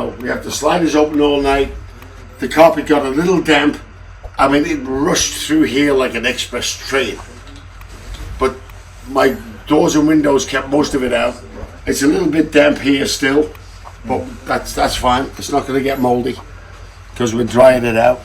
So we have the sliders open all night. The carpet got a little damp. I mean, it rushed through here like an express train. But my doors and windows kept most of it out. It's a little bit damp here still, but that's fine. It's not going to get moldy because we're drying it out.